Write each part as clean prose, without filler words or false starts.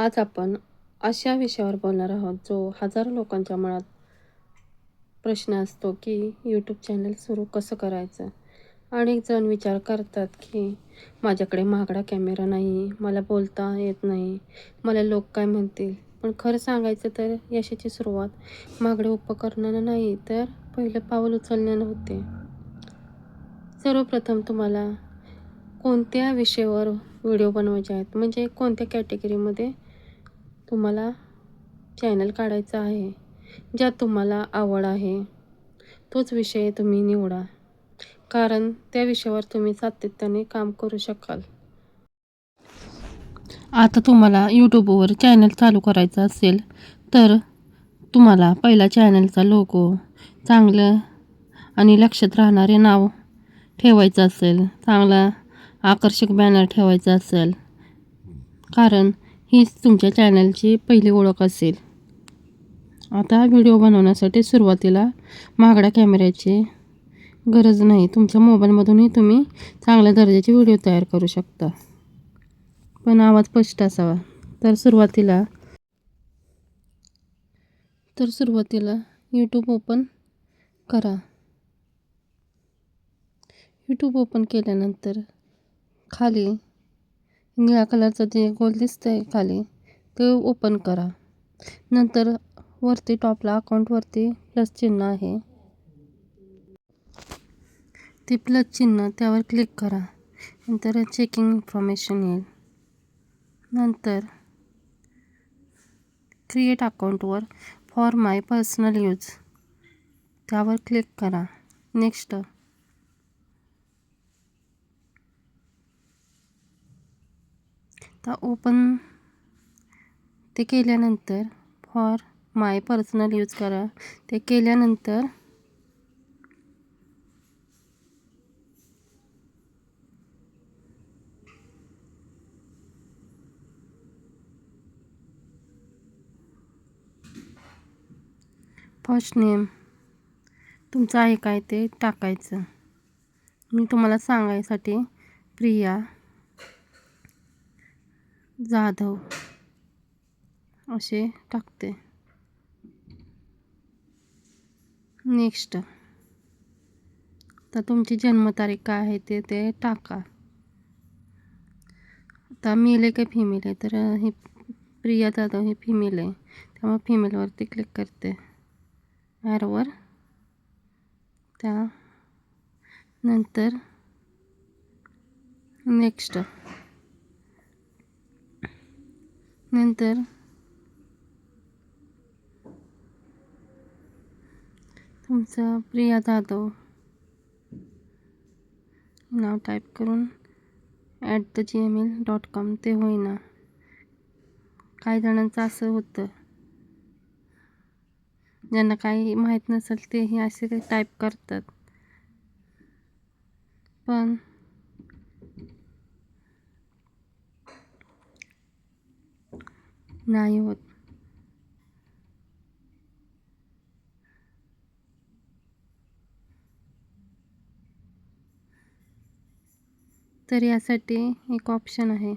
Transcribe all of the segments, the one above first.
आज आपण अशा विषयावर बोलणार आहोत जो हजारो लोकांच्या मनात प्रश्न असतो की यूट्यूब चॅनल सुरू कसं करायचं. अनेक जण विचार करतात की माझ्याकडे महागडा कॅमेरा नाही, मला बोलता येत नाही, मला लोक काय म्हणतील. पण खरं सांगायचं तर यशाची सुरुवात महागड्या उपकरणानं नाही तर पहिलं पाऊल उचलण्यानं होते. सर्वप्रथम तुम्हाला कोणत्या विषयावर व्हिडिओ बनवायचे आहेत, म्हणजे कोणत्या कॅटेगरीमध्ये तुम्हाला चॅनल काढायचं आहे, ज्यात तुम्हाला आवड आहे तोच विषय तुम्ही निवडा, कारण त्या विषयावर तुम्ही सातत्याने काम करू शकाल. आता तुम्हाला यूट्यूबवर चॅनल चालू करायचं असेल तर तुम्हाला पहिला चॅनलचा लोगो चांगलं आणि लक्षात राहणारे नाव ठेवायचं असेल, चांगला आकर्षक बॅनर ठेवायचा असेल, कारण हीच तुमच्या चॅनलची पहिली ओळख असेल. आता व्हिडिओ बनवण्यासाठी सुरुवातीला महागड्या कॅमेऱ्याची गरज नाही. तुमच्या मोबाईलमधूनही तुम्ही चांगल्या दर्जाचे व्हिडिओ तयार करू शकता, पण आवाज स्पष्ट असावा. तर सुरुवातीला यूट्यूब ओपन करा. यूट्यूब ओपन केल्यानंतर खाली निळ्या कलरचं जे गोल दिसतंय खाली ते ओपन करा. नंतर वरती टॉपला अकाउंटवरती प्लस चिन्ह आहे, ते प्लस चिन्ह त्यावर क्लिक करा. नंतर चेकिंग इन्फॉर्मेशन येईल. नंतर क्रिएट अकाउंटवर फॉर माय पर्सनल यूज त्यावर क्लिक करा. नेक्स्ट तर ओपन ते केल्यानंतर फॉर माय पर्सनल यूज करा. ते केल्यानंतर फर्स्ट नेम तुमचं आहे काय ते टाकायचं. मी तुम्हाला सांगायसाठी प्रिया जाधव असे टाकते. नेक्स्ट तर तुमची जन्मतारीख काय आहे ते टाका. आता मेल आहे का फिमेल आहे, तर ही प्रिया जाधव ही फिमेल आहे, त्यामुळे फिमेलवरती क्लिक करते ॲरोवर. त्यानंतर नेक्स्ट नंतर तुमचं प्रिया जाधव नाव टाईप करून @gmail.com ते होईना. काही जणांचं असं होतं, ज्यांना काही माहीत नसेल तेही असे काही टाईप करतात, पण नाही होत. तर यासाठी एक ऑप्शन आहे,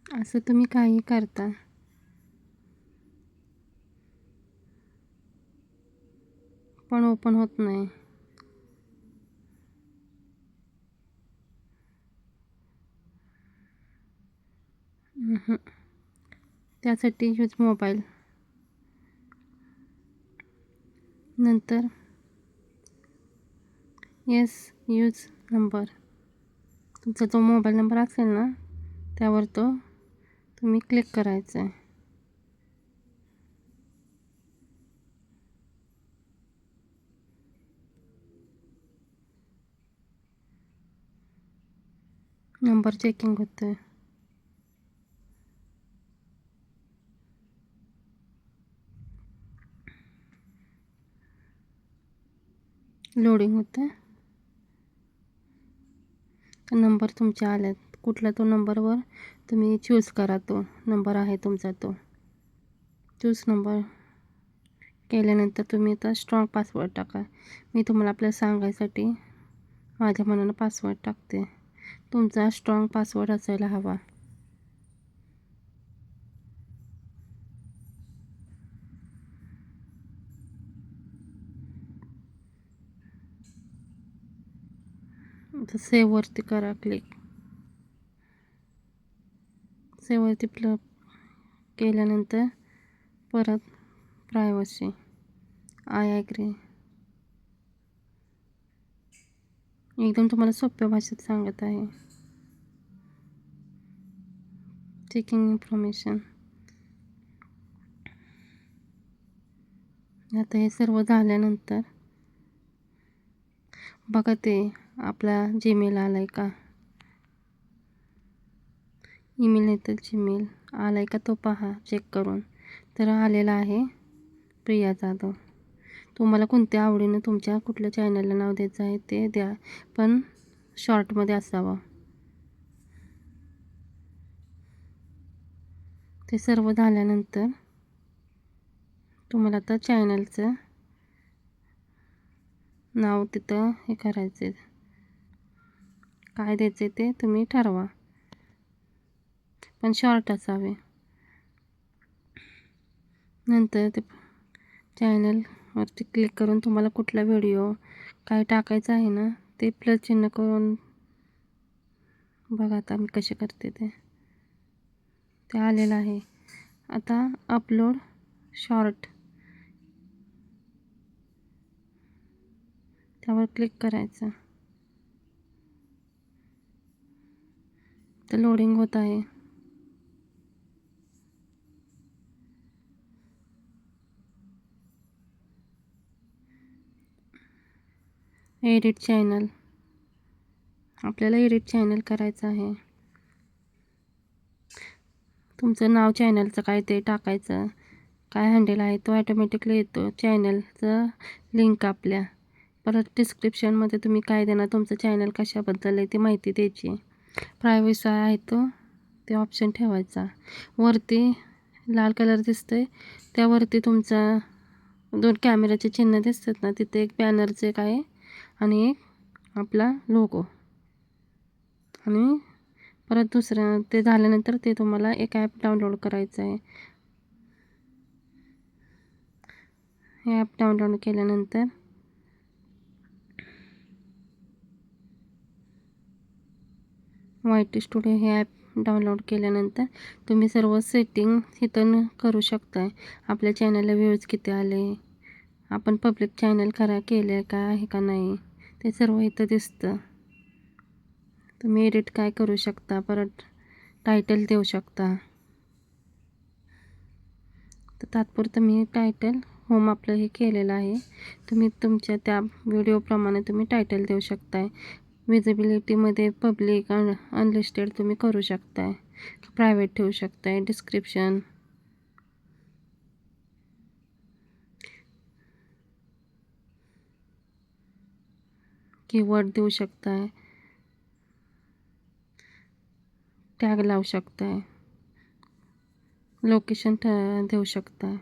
असं तुम्ही काही करता पण ओपन होत नाही. त्यासाठी यूज मोबाईल, नंतर यूज नंबर, तुमचा जो मोबाईल नंबर असेल ना त्यावर तो तुम्ही क्लिक करायचा आहे. नंबर चेकिंग होतं. लोडिंग होतं. नंबर तुमचे आलेत, कुठला तो नंबरवर तुम्ही चूज करा. तो नंबर आहे तुमचा, तो चूज नंबर केल्यानंतर तुम्ही आता स्ट्रॉंग पासवर्ड टाका. मी तुम्हाला आपल्याला सांगायसाठी माझ्या मनानं पासवर्ड टाकते. तुमचा स्ट्रॉंग पासवर्ड असायला हवा. तर सेव्हवरती करा क्लिक. सेव्हवरती केल्यानंतर परत प्रायव्हसी, आय ॲग्री. एकदम तुम्हाला सोप्या भाषेत सांगत आहे. Checking information. आता हे सर्व झाल्यानंतर बघा ते आपला जीमेल आला आहे का, ईमेल नाही तर जीमेल आला आहे का तो पहा चेक करून. तर आलेला आहे प्रिया जाधव. तुम्हाला कोणत्या आवडीनं तुमच्या कुठल्या चॅनलला नाव द्यायचं आहे ते द्या, पण शॉर्टमध्ये असावं. ते सर्व झाल्यानंतर तुम्हाला आता चॅनलचं नाव तिथं हे करायचं, काय द्यायचं ते तुम्ही ठरवा, पण शॉर्ट असावे. नंतर ते चॅनलवरती क्लिक करून तुम्हाला कुठला व्हिडिओ काय टाकायचा आहे ना ते प्लस चिन्ह करून बघा. आता मी कसे करते ते आलेलं आहे. आता अपलोड शॉर्ट त्यावर क्लिक करायचं. तर लोडिंग होत आहे. एडिट चॅनल, आपल्याला एडिट चॅनल करायचं आहे. तुमचं नाव चॅनलचं काय ते टाकायचं, काय हँडल आहे तो ॲटोमॅटिकली येतो. चॅनलचं लिंक आपल्या, परत डिस्क्रिप्शनमध्ये तुम्ही काय देणार, तुमचं चॅनल कशाबद्दल आहे ती माहिती द्यायची. प्रायव्हसी आहे ते ऑप्शन ठेवायचा. वरती लाल कलर दिसतंय त्यावरती तुमचा 2 कॅमेऱ्याचे चिन्ह दिसतात ना, तिथे एक बॅनरचं एक आहे आणि एक आपला लोगो. आणि परत दुसरं ते झाल्यानंतर ते तुम्हाला एक ॲप डाउनलोड करायचं आहे. हे ॲप डाउनलोड केल्यानंतर YT स्टुडिओ हे ॲप डाउनलोड केल्यानंतर तुम्ही सर्व सेटिंग इथून करू शकताय. आपल्या चॅनलला व्ह्यूज किती आले, आपण पब्लिक चॅनल केलं का आहे का नाही, ते सर्व इथं दिसतं. तुम्ही एडिट काय करू शकता, परत टायटल देऊ शकता. तर तात्पुरतं मी टायटल होम आपलं हे केलेलं आहे. तुम्ही तुमच्या त्या व्हिडिओप्रमाणे तुम्ही टायटल देऊ शकताय. विजिबिलिटीमध्ये पब्लिक अनलिस्टेड तुम्ही करू शकताय, प्रायव्हेट ठेवू शकताय. डिस्क्रिप्शन, कीवर्ड देऊ शकताय, टॅग लावू शकताय, लोकेशन देऊ शकताय.